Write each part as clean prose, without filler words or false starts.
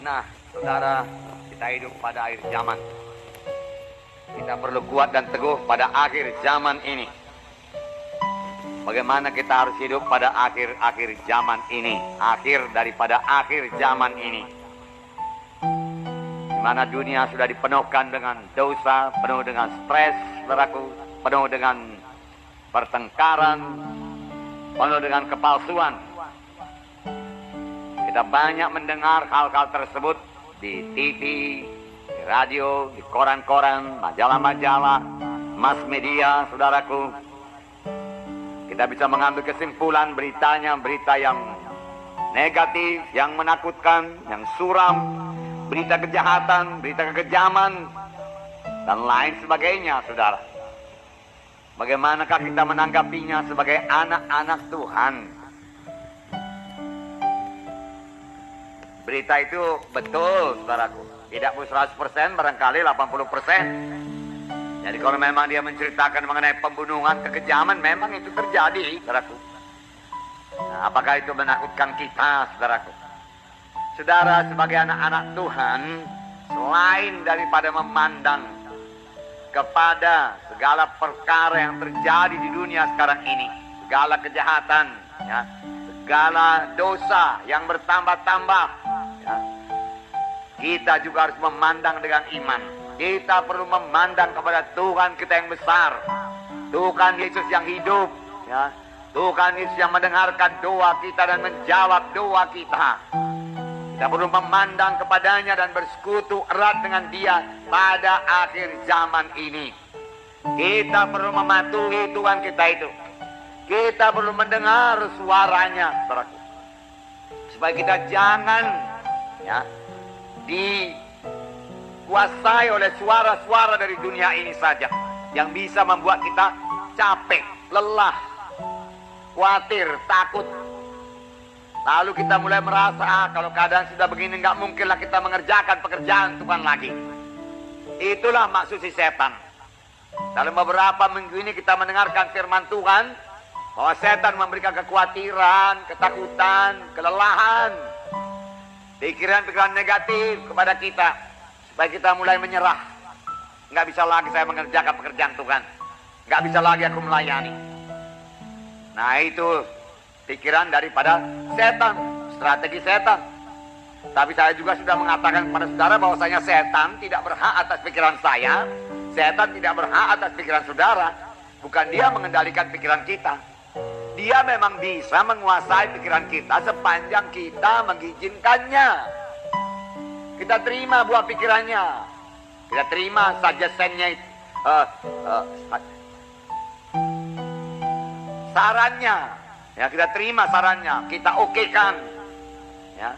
Bagaimana, saudara, kita hidup pada akhir zaman. Kita perlu kuat dan teguh pada akhir zaman ini. Bagaimana kita harus hidup pada akhir zaman ini. Akhir daripada akhir zaman ini. Di mana dunia sudah dipenuhkan dengan dosa, penuh dengan stres, saudaraku, penuh dengan pertengkaran, penuh dengan kepalsuan. Kita banyak mendengar hal-hal tersebut di TV, di radio, di koran-koran, majalah-majalah, mass media, saudaraku. Kita bisa mengambil kesimpulan beritanya, berita yang negatif, yang menakutkan, yang suram, berita kejahatan, berita kekejaman, dan lain sebagainya, saudara. Bagaimanakah kita menanggapinya sebagai anak-anak Tuhan? Berita itu betul, saudaraku. Tidak pun 100%, barangkali 80%. Jadi kalau memang dia menceritakan mengenai pembunuhan, kekejaman, memang itu terjadi, saudaraku. Nah, apakah itu menakutkan kita, saudaraku? Saudara, sebagai anak-anak Tuhan, selain daripada memandang kepada segala perkara yang terjadi di dunia sekarang ini, segala kejahatan, ya, segala dosa yang bertambah-tambah, ya, kita juga harus memandang dengan iman. Kita perlu memandang kepada Tuhan kita yang besar, Tuhan Yesus yang hidup, ya, Tuhan Yesus yang mendengarkan doa kita dan menjawab doa kita. Kita perlu memandang kepadanya dan bersekutu erat dengan Dia pada akhir zaman ini. Kita perlu mematuhi Tuhan kita itu. Kita perlu mendengar suaranya, saudaraku, supaya kita jangan, ya, dikuasai oleh suara-suara dari dunia ini saja yang bisa membuat kita capek, lelah, khawatir, takut. Lalu kita mulai merasa, kalau keadaan sudah begini nggak mungkinlah kita mengerjakan pekerjaan Tuhan lagi. Itulah maksud si setan. Dalam beberapa minggu ini kita mendengarkan firman Tuhan bahwa setan memberikan kekhawatiran, ketakutan, kelelahan, pikiran-pikiran negatif kepada kita supaya kita mulai menyerah. Nggak bisa lagi saya mengerjakan pekerjaan Tuhan, nggak bisa lagi aku melayani. Nah, itu pikiran daripada setan, strategi setan. Tapi saya juga sudah mengatakan kepada saudara bahwasanya setan tidak berhak atas pikiran saya, setan tidak berhak atas pikiran saudara. Bukan dia mengendalikan pikiran kita. Dia memang bisa menguasai pikiran kita sepanjang kita mengizinkannya. Kita terima buah pikirannya, kita terima suggestion-nya, sarannya. Ya, kita terima sarannya, kita okekan, ya.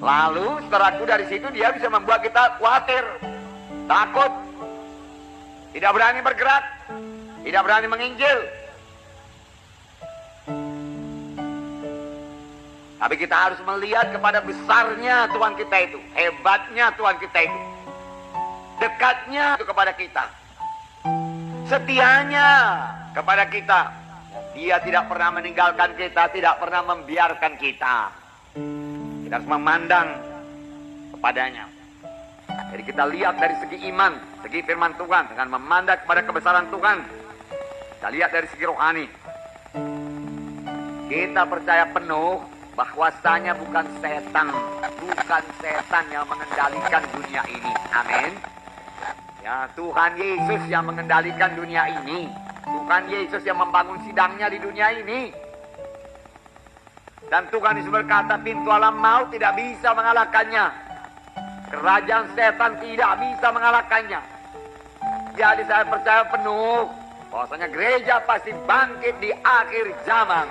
Lalu saudaraku, dari situ dia bisa membuat kita khawatir, takut, tidak berani bergerak, tidak berani menginjil. Tapi kita harus melihat kepada besarnya Tuhan kita itu, hebatnya Tuhan kita itu, dekatnya itu kepada kita, setianya kepada kita. Dia tidak pernah meninggalkan kita, tidak pernah membiarkan kita. Kita harus memandang kepadanya. Jadi kita lihat dari segi iman, segi firman Tuhan, dengan memandang kepada kebesaran Tuhan. Kita lihat dari segi rohani. Kita percaya penuh bahwasanya bukan setan yang mengendalikan dunia ini. Amin. Ya, Tuhan Yesus yang mengendalikan dunia ini. Tuhan Yesus yang membangun sidangnya di dunia ini. Dan Tuhan Yesus berkata, pintu alam maut tidak bisa mengalahkannya. Kerajaan setan tidak bisa mengalahkannya. Jadi saya percaya penuh bahwasanya gereja pasti bangkit di akhir zaman.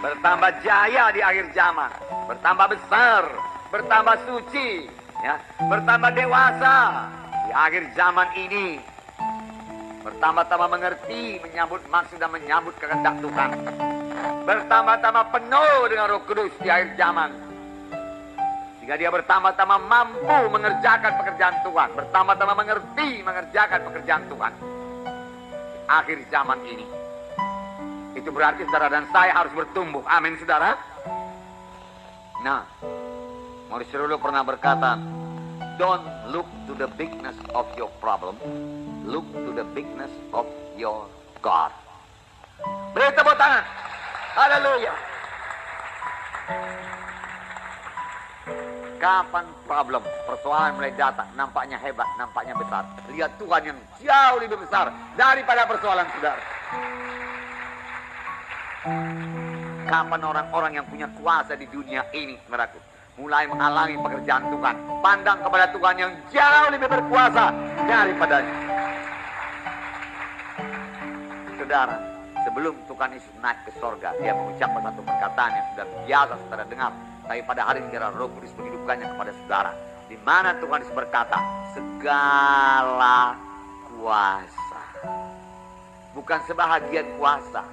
Bertambah jaya di akhir zaman, bertambah besar, bertambah suci, ya, bertambah dewasa di akhir zaman ini, bertambah-tambah mengerti, menyambut maksud dan menyambut kehendak Tuhan, bertambah-tambah penuh dengan Roh Kudus di akhir zaman, sehingga dia bertambah-tambah mampu mengerjakan pekerjaan Tuhan, bertambah-tambah mengerti mengerjakan pekerjaan Tuhan di akhir zaman ini. Itu berarti saudara dan saya harus bertumbuh. Amin, saudara. Nah, Maurice Cerullo pernah berkata, don't look to the bigness of your problem, look to the bigness of your God. Beri tepuk tangan. Haleluya. Kapan problem, persoalan mulai datang, nampaknya hebat, nampaknya besar. Lihat Tuhan yang jauh lebih besar daripada persoalan saudara. Kapan orang-orang yang punya kuasa di dunia ini, saudaraku, mulai mengalami pekerjaan Tuhan, pandang kepada Tuhan yang jauh lebih berkuasa daripadanya. Saudara, sebelum Tuhan Yesus naik ke sorga, dia mengucapkan satu perkataan yang sudah biasa saudara dengar. Tapi pada hari ini Roh Kudus menghidupkannya kepada saudara. Di mana Tuhan Yesus berkata, segala kuasa. Bukan sebahagian kuasa.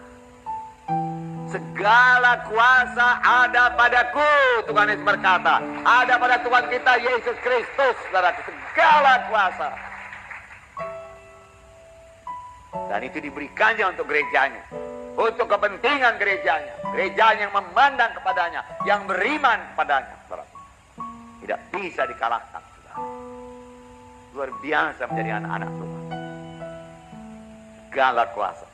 Segala kuasa ada padaku, Tuhan Yesus berkata. Ada pada Tuhan kita Yesus Kristus, saudara. Segala kuasa. Dan itu diberikannya untuk gerejanya. Untuk kepentingan gerejanya. Gerejanya yang memandang kepadanya. Yang beriman kepadanya, saudara. Tidak bisa dikalahkan, saudara. Luar biasa menjadi anak-anak Tuhan. Segala kuasa.